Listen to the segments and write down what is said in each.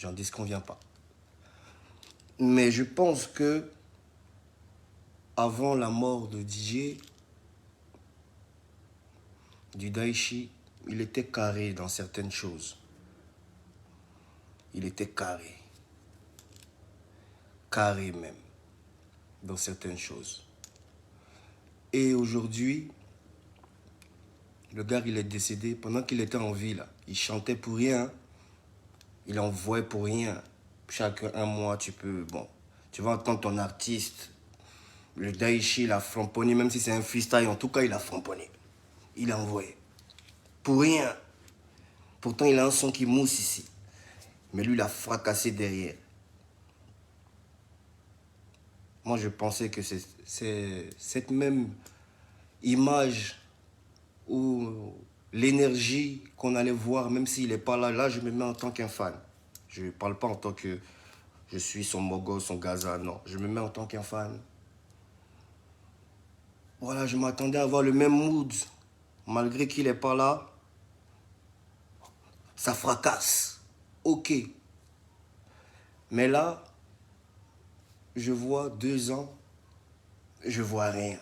J'en disconviens pas. Mais je pense que avant la mort de DJ, du Daichi, il était carré dans certaines choses. Il était carré. Carré même. Dans certaines choses. Et aujourd'hui, le gars, il est décédé pendant qu'il était en vie, là. Il chantait pour rien. Il envoyait pour rien. Chaque un mois, tu vas entendre ton artiste. Le Daichi, il a framponné, même si c'est un freestyle, en tout cas, il a framponné. Il a envoyé. Pour rien. Pourtant, il a un son qui mousse ici. Mais lui, il a fracassé derrière. Moi, je pensais que c'est cette même image ou l'énergie qu'on allait voir, même s'il n'est pas là. Là, je me mets en tant qu'un fan. Je ne parle pas en tant que je suis son mogos, son gaza, non. Je me mets en tant qu'un fan. Voilà, je m'attendais à avoir le même mood. Malgré qu'il n'est pas là, ça fracasse. Ok. Mais là, je vois 2 ans, je vois rien.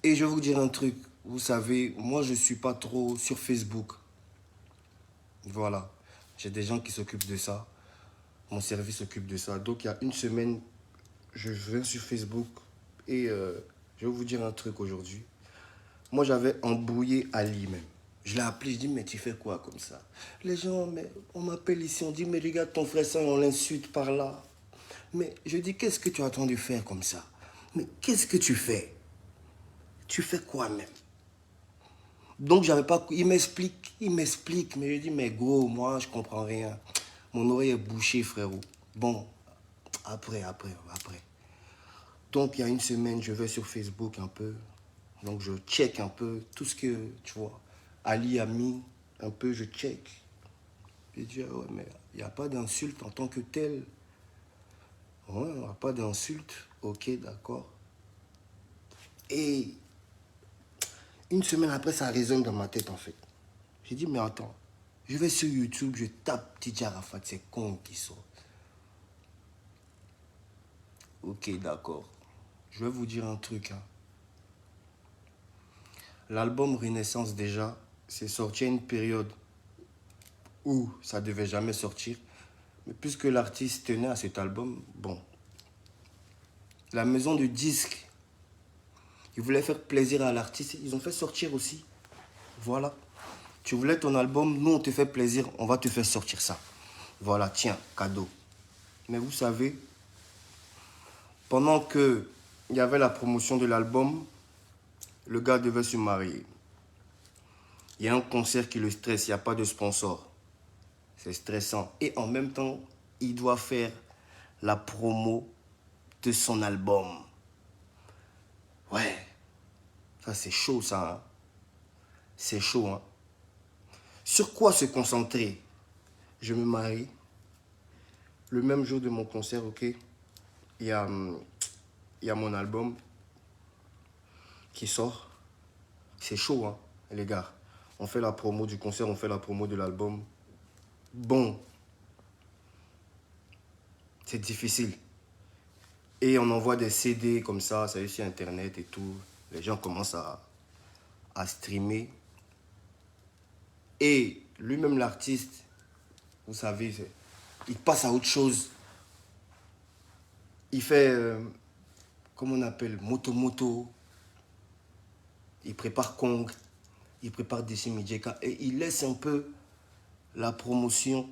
Et je vais vous dire un truc. Vous savez, moi, je ne suis pas trop sur Facebook. Voilà. J'ai des gens qui s'occupent de ça. Mon service s'occupe de ça. Donc, il y a une semaine, je viens sur Facebook et je vais vous dire un truc aujourd'hui. Moi, j'avais embrouillé Ali même. Je l'ai appelé, je dis, mais tu fais quoi comme ça? Les gens, mais on m'appelle ici, on dit, mais regarde ton frère, ça, on l'insulte par là. Mais je dis, qu'est-ce que tu as attendu faire comme ça? Mais qu'est-ce que tu fais? Tu fais quoi même? Donc, j'avais pas. Il m'explique. Mais je dis, mais gros, moi, je comprends rien. Mon oreille est bouchée, frérot. Bon, après. Donc, il y a une semaine, je vais sur Facebook un peu. Donc, je check un peu tout ce que, tu vois, Ali a mis. Un peu, je check. Je dis, ah ouais, mais il n'y a pas d'insulte en tant que tel. Ouais, il n'y a pas d'insulte. Ok, d'accord. Et une semaine après, ça résonne dans ma tête, en fait. J'ai dit, mais attends, je vais sur YouTube, je tape DJ Arafat, c'est con qui sort. Ok, d'accord. Je vais vous dire un truc. Hein. L'album Renaissance, déjà, c'est sorti à une période où ça devait jamais sortir. Mais puisque l'artiste tenait à cet album, bon. La maison de disques, ils voulaient faire plaisir à l'artiste, ils ont fait sortir aussi. Voilà. Tu voulais ton album, nous on te fait plaisir, on va te faire sortir ça. Voilà, tiens, cadeau. Mais vous savez, pendant que il y avait la promotion de l'album, le gars devait se marier. Il y a un concert qui le stresse, il n'y a pas de sponsor. C'est stressant. Et en même temps, il doit faire la promo de son album. Ouais, ça c'est chaud ça. Hein? C'est chaud. Hein? Sur quoi se concentrer? Je me marie. Le même jour de mon concert, ok, il y a mon album qui sort. C'est chaud, hein, les gars. On fait la promo du concert, on fait la promo de l'album. Bon, c'est difficile. Et on envoie des CD comme ça y est sur Internet et tout. Les gens commencent à streamer. Et lui-même, l'artiste, vous savez, il passe à autre chose. Il fait, comment on appelle, moto. Il prépare Kong. Il prépare DC Midjeka. Et il laisse un peu la promotion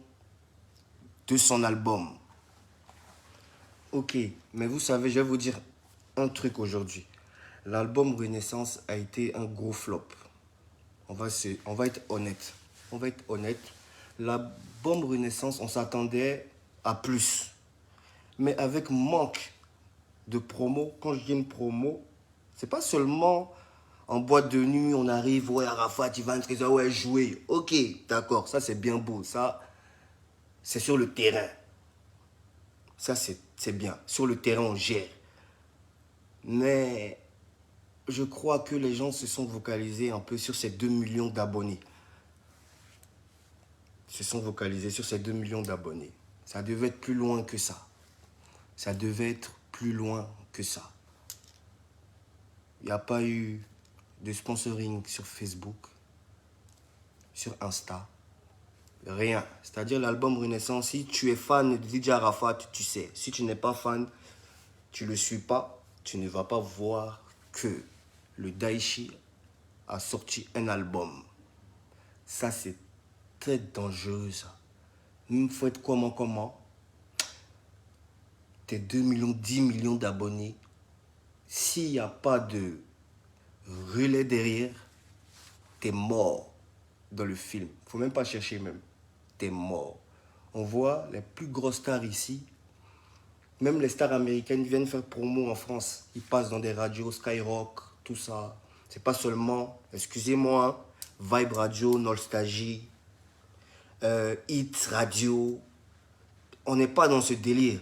de son album. Ok, mais vous savez, je vais vous dire un truc aujourd'hui. L'album Renaissance a été un gros flop. On va être honnête. On va être honnête. L'album Renaissance, on s'attendait à plus. Mais avec manque de promo, quand je dis une promo, c'est pas seulement en boîte de nuit, on arrive, ouais, Arafat, il va entrer, ouais, jouer. Ok, d'accord, ça c'est bien beau. Ça, c'est sur le terrain. Ça, c'est bien. Sur le terrain, on gère. Mais je crois que les gens se sont vocalisés un peu sur ces 2 millions d'abonnés. se sont vocalisés sur ces 2 millions d'abonnés. Ça devait être plus loin que ça. Ça devait être plus loin que ça. Il n'y a pas eu de sponsoring sur Facebook, sur Insta. Rien. C'est-à-dire l'album Renaissance, si tu es fan de DJ Arafat, tu sais. Si tu n'es pas fan, tu ne le suis pas, tu ne vas pas voir que le Daichi a sorti un album. Ça, c'est très dangereux, ça. Il faut être comment tes 2 millions, 10 millions d'abonnés, s'il n'y a pas de relais derrière, t'es mort dans le film. Faut même pas chercher même. T'es mort. On voit les plus grosses stars ici. Même les stars américaines viennent faire promo en France. Ils passent dans des radios, Skyrock, tout ça. C'est pas seulement, excusez-moi, Vibe Radio, Nostalgie, Hit Radio. On n'est pas dans ce délire.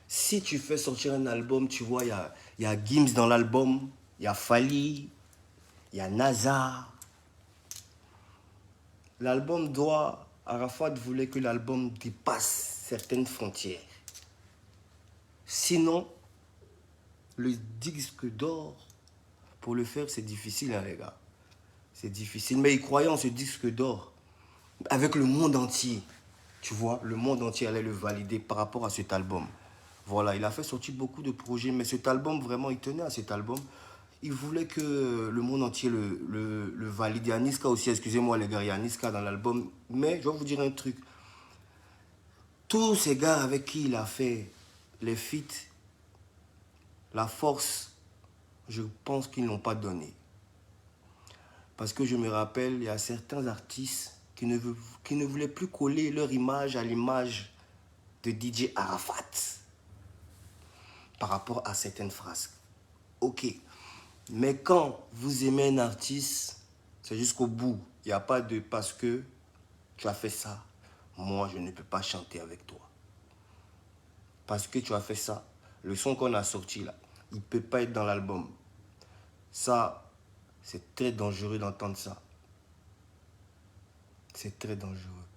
Si tu fais sortir un album, tu vois, il y a Gims dans l'album, il y a Fali, il y a NASA. L'album doit... Arafat voulait que l'album dépasse certaines frontières. Sinon, le disque d'or, pour le faire, c'est difficile, hein, les gars. C'est difficile. Mais il croyait en ce disque d'or. Avec le monde entier. Tu vois, le monde entier allait le valider par rapport à cet album. Voilà, il a fait sortir beaucoup de projets. Mais cet album, vraiment, il tenait à cet album. Il voulait que le monde entier le valide. Il y a Niska aussi, excusez-moi les gars, il y a Niska dans l'album. Mais je vais vous dire un truc. Tous ces gars avec qui il a fait les feats, la force, je pense qu'ils n'ont pas donné. Parce que je me rappelle, il y a certains artistes qui ne voulaient plus coller leur image à l'image de DJ Arafat. Par rapport à certaines phrases. Ok. Mais quand vous aimez un artiste, c'est jusqu'au bout. Il n'y a pas de parce que tu as fait ça, moi je ne peux pas chanter avec toi. Parce que tu as fait ça, le son qu'on a sorti là, il ne peut pas être dans l'album. Ça, c'est très dangereux d'entendre ça. C'est très dangereux.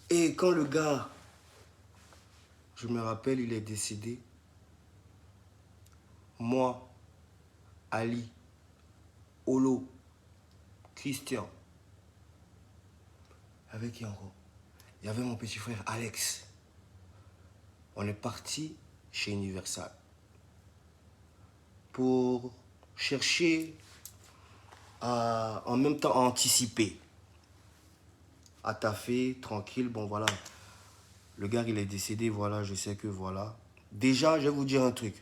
Et quand le gars, je me rappelle, il est décédé, moi, Ali, Olo, Christian, avec Yanro, il y avait mon petit frère Alex. On est parti chez Universal pour chercher à, en même temps, à anticiper, à taffer, tranquille. Bon, voilà, le gars, il est décédé, voilà, je sais que, voilà. Déjà, je vais vous dire un truc.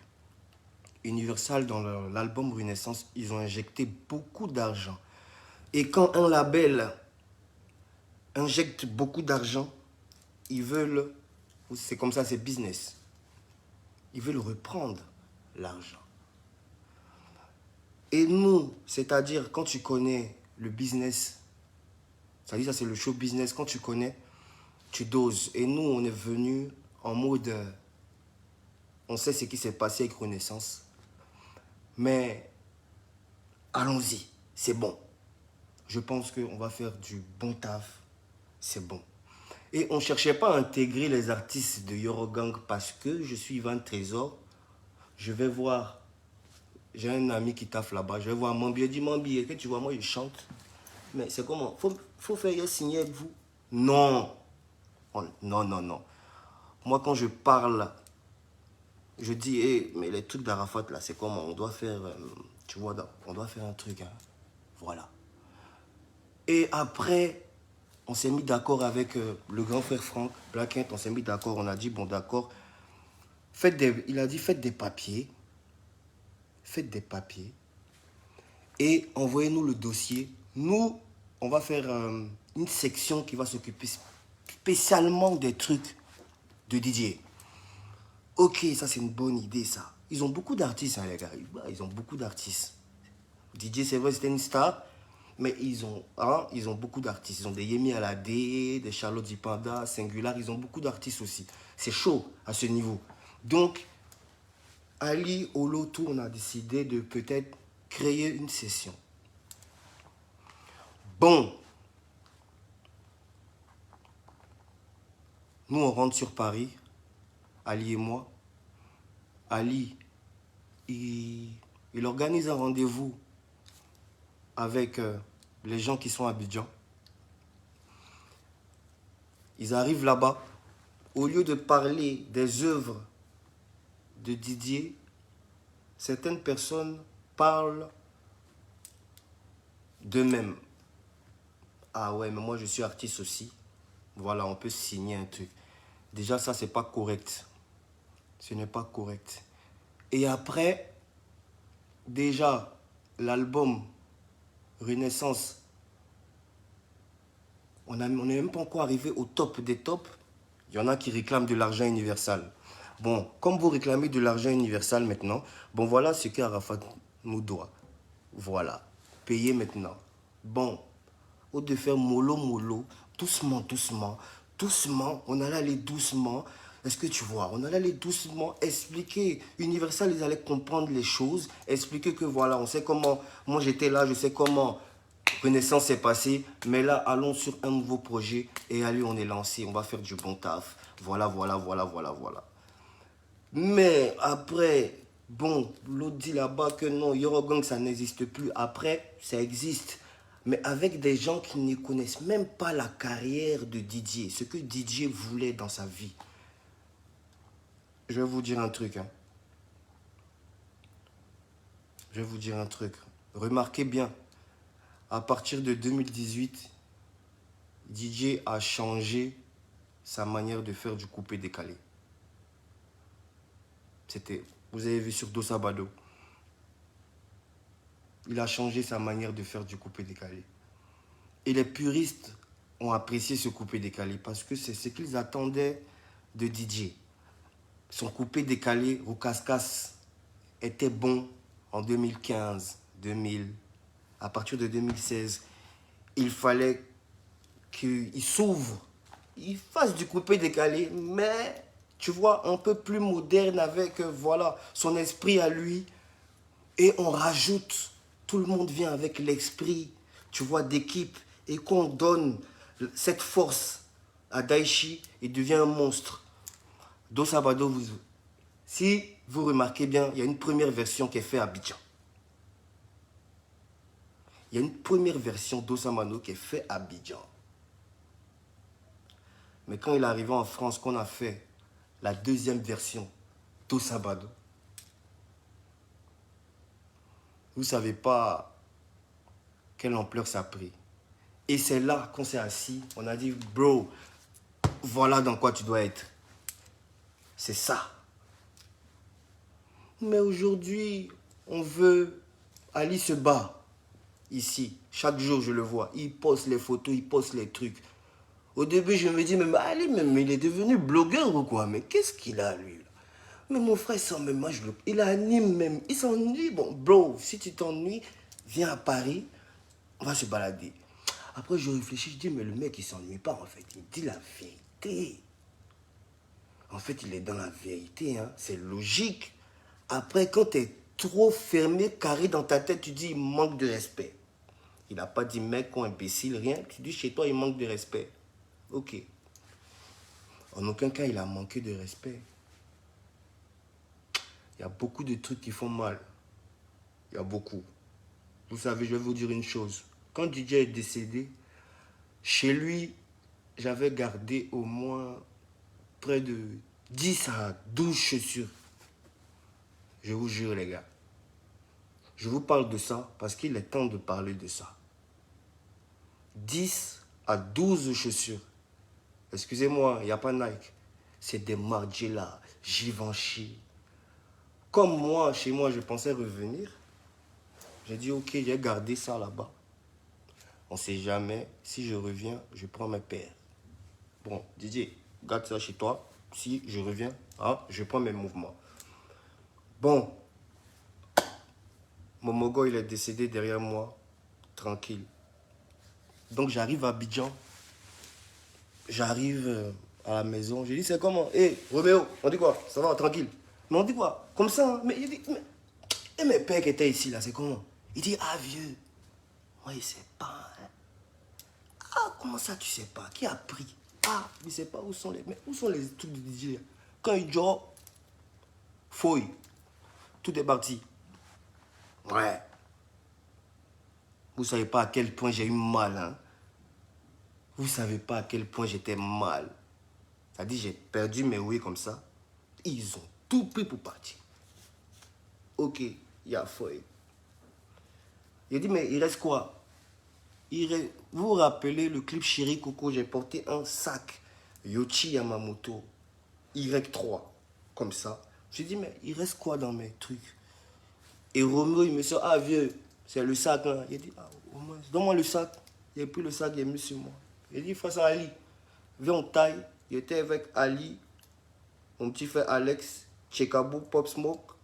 Universal, dans l'album Renaissance, ils ont injecté beaucoup d'argent. Et quand un label injecte beaucoup d'argent, ils veulent, c'est comme ça, c'est business. Ils veulent reprendre l'argent. Et nous, c'est-à-dire quand tu connais le business, c'est-à-dire ça c'est le show business, quand tu connais, tu doses. Et nous, on est venus en mode, on sait ce qui s'est passé avec Renaissance, mais allons-y, c'est bon. Je pense qu'on va faire du bon taf, c'est bon. Et on ne cherchait pas à intégrer les artistes de Yorogang parce que je suis Ivan Trésor. Je vais voir, j'ai un ami qui taffe là-bas, je vais voir Mambi, il dit Mambi, que tu vois, moi je chante. Mais c'est comment? Faut faire signer avec vous. Non. Non, non, non. Moi quand je parle, je dis, hey, mais les trucs d'Arafat là, c'est comment? On doit faire, tu vois, on doit faire un truc. Hein. Voilà. Et après, on s'est mis d'accord avec le grand frère Franck, Blackent, on s'est mis d'accord, on a dit, bon d'accord, il a dit, faites des papiers, et envoyez-nous le dossier. Nous, on va faire une section qui va s'occuper spécialement des trucs de DJ. Ok, ça c'est une bonne idée ça. Ils ont beaucoup d'artistes, hein, les gars, ils ont beaucoup d'artistes. DJ, c'est vrai, c'était une star. Mais ils ont beaucoup d'artistes. Ils ont des Yemi Alade, des Charlotte Zipanda, Singular. Ils ont beaucoup d'artistes aussi. C'est chaud à ce niveau. Donc, Ali, Olo, tout, on a décidé de peut-être créer une session. Bon. Nous, on rentre sur Paris, Ali et moi. Ali, il organise un rendez-vous avec les gens qui sont à Abidjan. Ils arrivent là-bas. Au lieu de parler des œuvres de Didier, certaines personnes parlent d'eux-mêmes. Ah ouais, mais moi je suis artiste aussi. Voilà, on peut signer un truc. Déjà, ça, c'est pas correct. Ce n'est pas correct. Et après, déjà, l'album Renaissance, on n'est même pas encore arrivé au top des tops. Il y en a qui réclament de l'argent universal. Bon, comme vous réclamez de l'argent universal maintenant, bon, voilà ce qu'Arafat nous doit. Voilà. Payez maintenant. Bon, au lieu de faire mollo mollo, doucement, doucement, doucement, on allait aller doucement. Est-ce que tu vois, on allait aller doucement, expliquer. Universal, ils allaient comprendre les choses, expliquer que voilà, on sait comment, moi j'étais là, je sais comment Renaissance s'est passée, mais là, allons sur un nouveau projet et allez, on est lancé, on va faire du bon taf. Voilà, voilà, voilà, voilà, voilà. Mais après, bon, l'autre dit là-bas que non, Eurogang, ça n'existe plus. Après, ça existe. Mais avec des gens qui ne connaissent même pas la carrière de Didier, ce que Didier voulait dans sa vie. Je vais vous dire un truc. Hein. Je vais vous dire un truc. Remarquez bien, à partir de 2018, Didier a changé sa manière de faire du coupé-décalé. C'était, vous avez vu sur Dossa Bado. Il a changé sa manière de faire du coupé-décalé. Et les puristes ont apprécié ce coupé-décalé parce que c'est ce qu'ils attendaient de Didier. Son coupé-décalé, Roucascas, était bon en 2015, 2000. À partir de 2016, il fallait qu'il s'ouvre, il fasse du coupé-décalé, mais tu vois, un peu plus moderne avec voilà, son esprit à lui. Et on rajoute, tout le monde vient avec l'esprit, tu vois, d'équipe. Et qu'on donne cette force à Daichi, il devient un monstre. Dossa Bado, si vous remarquez bien, il y a une première version qui est faite à Abidjan. Il y a une première version d'Dossa Bado qui est faite à Abidjan. Mais quand il est arrivé en France, qu'on a fait la deuxième version d'Dossa Bado, vous ne savez pas quelle ampleur ça a pris. Et c'est là qu'on s'est assis, on a dit, bro, voilà dans quoi tu dois être. C'est ça. Mais aujourd'hui, on veut... Ali se bat ici. Chaque jour, je le vois. Il poste les photos, il poste les trucs. Au début, je me dis, mais Ali, même, il est devenu blogueur ou quoi? Mais qu'est-ce qu'il a, lui là? Mais mon frère, sans même âge, il anime même. Il s'ennuie. Bon, bro, si tu t'ennuies, viens à Paris, on va se balader. Après, je réfléchis, je dis, mais le mec, il s'ennuie pas, en fait. Il dit la vérité. En fait, il est dans la vérité, hein. C'est logique. Après, quand tu es trop fermé, carré dans ta tête, tu dis, il manque de respect. Il n'a pas dit mec ou imbécile, rien. Tu dis, chez toi, il manque de respect. Ok. En aucun cas, il a manqué de respect. Il y a beaucoup de trucs qui font mal. Il y a beaucoup. Vous savez, je vais vous dire une chose. Quand DJ est décédé, chez lui, j'avais gardé au moins près de 10 à 12 chaussures. Je vous jure, les gars. Je vous parle de ça parce qu'il est temps de parler de ça. 10 à 12 chaussures. Excusez-moi, il n'y a pas Nike. C'est des Margiela, Givenchy. Comme moi, chez moi, je pensais revenir. J'ai dit, ok, j'ai gardé ça là-bas. On ne sait jamais. Si je reviens, je prends mes paires. Bon, Didier, garde ça chez toi. Si je reviens, hein, je prends mes mouvements. Bon, mon mogo, il est décédé derrière moi. Tranquille. Donc, j'arrive à Abidjan. J'arrive à la maison. J'ai dit, c'est comment? Hé, Roméo, on dit quoi? Ça va, tranquille. Mais on dit quoi? Comme ça, hein? Mais il dit, mais... Et mes pères qui étaient ici, là, c'est comment? Il dit, ah, vieux. Moi, il sait pas, hein. Ah, comment ça, tu sais pas? Qui a pris? Ah, je ne sais pas où sont les... Mais où sont les trucs de DJ là? Quand il dort, fouille. Tout est parti. Ouais. Vous ne savez pas à quel point j'ai eu mal, hein. Vous ne savez pas à quel point j'étais mal. C'est-à-dire, j'ai perdu mes ouïes comme ça. Ils ont tout pris pour partir. Ok, il y a fouille. Il dit, mais il reste quoi? Vous vous rappelez le clip Chéri Coco, j'ai porté un sac Yoshi Yamamoto Y3, comme ça. Je dis, mais il reste quoi dans mes trucs? Et Roméo, il me dit, ah vieux, c'est le sac là. Il dit, ah, au moins, donne-moi le sac. Il a pris le sac, il est mis sur moi. Il dit, face à Ali, viens on taille. Il était avec Ali, mon petit frère Alex, Chekabou, Pop Smoke.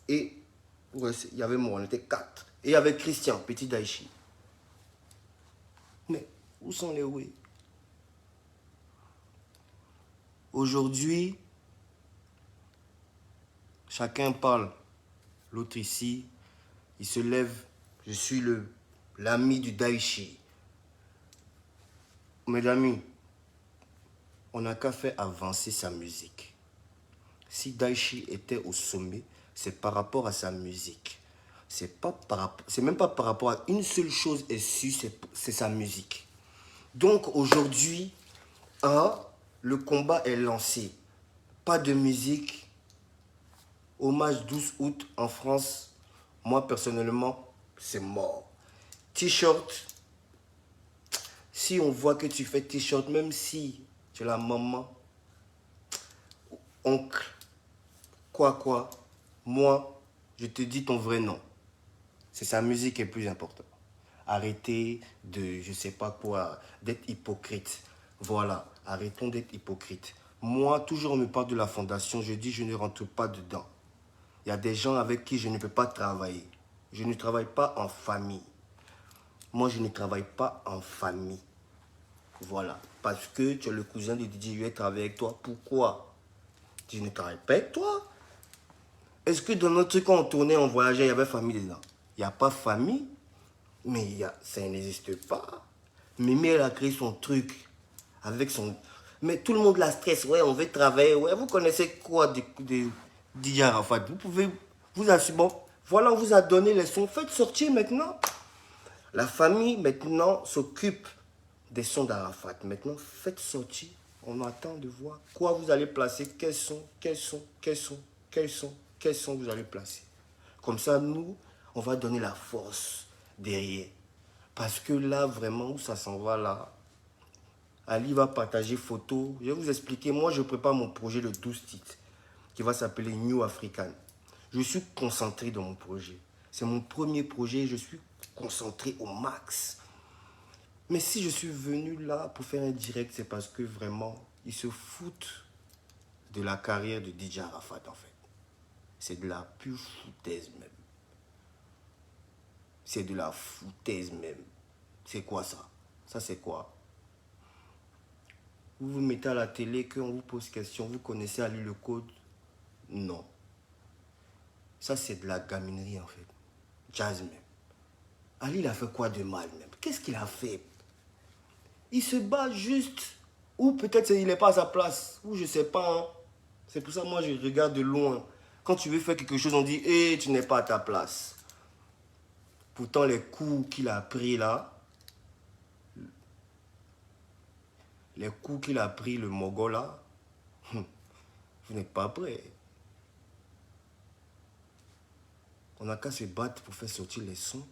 Et ouais, il y avait moi, on était 4. Et il y avait Christian, petit Daichi. Mais où sont les oui? Aujourd'hui, chacun parle. L'autre ici, il se lève. Je suis l'ami du Daichi. Mes amis, on n'a qu'à faire avancer sa musique. Si Daichi était au sommet, c'est par rapport à sa musique. C'est même pas par rapport à une seule chose est sûre, c'est sa musique. Donc aujourd'hui, le combat est lancé. Pas de musique. Hommage 12 août en France. Moi personnellement, c'est mort. T-shirt. Si on voit que tu fais t-shirt, même si tu es la maman, oncle, quoi, moi, je te dis ton vrai nom. C'est sa musique qui est plus importante. Arrêtez de, je sais pas quoi, d'être hypocrite. Voilà, arrêtons d'être hypocrite. Moi, toujours on me parle de la fondation, je dis je ne rentre pas dedans. Il y a des gens avec qui je ne peux pas travailler. Je ne travaille pas en famille. Moi, je ne travaille pas en famille. Voilà, parce que tu es le cousin de Didier, je vais travailler avec toi. Pourquoi? Je ne travaille pas avec toi. Est-ce que dans notre truc, quand on tournait, on voyageait, il y avait famille dedans? Il n'y a pas famille, mais ça n'existe pas. Mimi, elle a créé son truc avec son... Mais tout le monde la stresse. Ouais, on veut travailler. Ouais, vous connaissez quoi de Didier Arafat? Vous pouvez vous assurer. Bon, voilà, on vous a donné les sons. Faites sortir maintenant. La famille, maintenant, s'occupe des sons d'Arafat. Maintenant, faites sortir. On attend de voir quoi vous allez placer. Quels sons vous allez placer. Comme ça, nous, on va donner la force derrière. Parce que là, vraiment, où ça s'en va là, Ali va partager photos. Je vais vous expliquer. Moi, je prépare mon projet de 12 titres qui va s'appeler New African. Je suis concentré dans mon projet. C'est mon premier projet. Je suis concentré au max. Mais si je suis venu là pour faire un direct, c'est parce que vraiment, ils se foutent de la carrière de DJ Arafat en fait. C'est de la pure foutaise même. C'est de la foutaise même. C'est quoi ça? Ça c'est quoi? Vous vous mettez à la télé, qu'on vous pose question, vous connaissez Ali le code? Non. Ça c'est de la gaminerie en fait. Jazz même. Ali il a fait quoi de mal même? Qu'est-ce qu'il a fait? Il se bat juste. Ou peut-être il n'est pas à sa place. Ou je ne sais pas. Hein. C'est pour ça que moi je regarde de loin. Quand tu veux faire quelque chose, on dit hey, tu n'es pas à ta place. Pourtant les coups qu'il a pris là, les coups qu'il a pris le Mogol là, vous n'êtes pas prêt. On n'a qu'à se battre pour faire sortir les sons.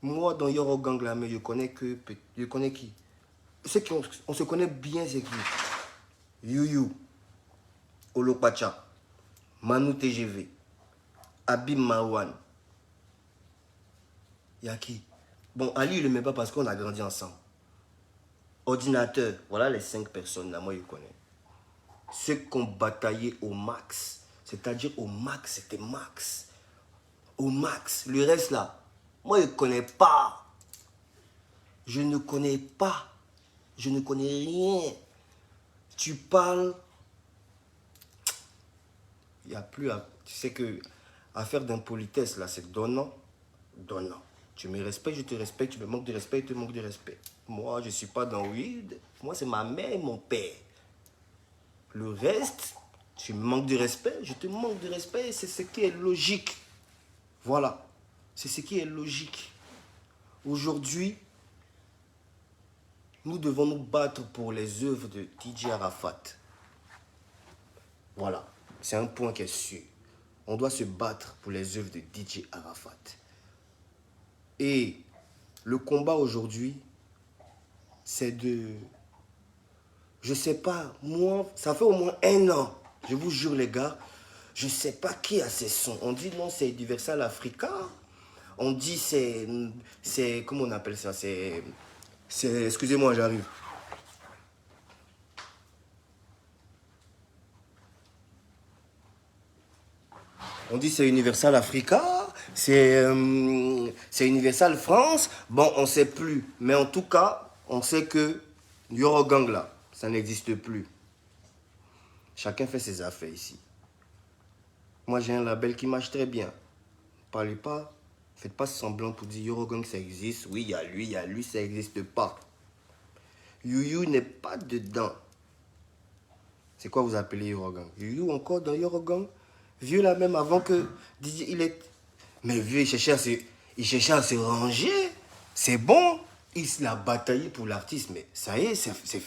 Moi dans Yoro Gang là, mais je connais qui? Ceux qui on se connaît bien, c'est qui? Yuyu, Olopacha, Manu TGV, Abim Marwan. Il y a qui? Bon, Ali, il ne le met pas parce qu'on a grandi ensemble. Ordinateur, voilà les 5 personnes là, moi je connais. Ceux qui ont bataillé au max, c'est-à-dire au max, c'était max. Au max, le reste là, moi je ne connais pas. Je ne connais pas. Je ne connais rien. Tu parles, il n'y a plus à... Tu sais que affaire d'impolitesse là, c'est donnant, donnant. Tu me respectes, je te respecte, tu me manques de respect, je te manque de respect. Moi, je ne suis pas dans weed. Moi, c'est ma mère et mon père. Le reste, tu me manques de respect, je te manque de respect, c'est ce qui est logique. Voilà, c'est ce qui est logique. Aujourd'hui, nous devons nous battre pour les œuvres de DJ Arafat. Voilà, c'est un point qui est sûr. On doit se battre pour les œuvres de DJ Arafat. Et le combat aujourd'hui, c'est de... Je sais pas, moi, ça fait au moins 1 an. Je vous jure les gars, je sais pas qui a ces sons. On dit non, c'est Universal Africa. On dit c'est comment on appelle ça? Excusez-moi, j'arrive. On dit c'est Universal Africa, c'est Universal France. Bon, on sait plus. Mais en tout cas, on sait que Eurogang là, ça n'existe plus. Chacun fait ses affaires ici. Moi, j'ai un label qui marche très bien. Parlez pas, faites pas semblant pour dire Eurogang ça existe. Oui, il y a lui, ça n'existe pas. Youyou n'est pas dedans. C'est quoi vous appelez Eurogang? Youyou encore dans Eurogang? Vieux là même avant que il est... Mais vieux, il cherchait à se ranger. C'est bon. Il a bataillé pour l'artiste, mais ça y est, c'est fini.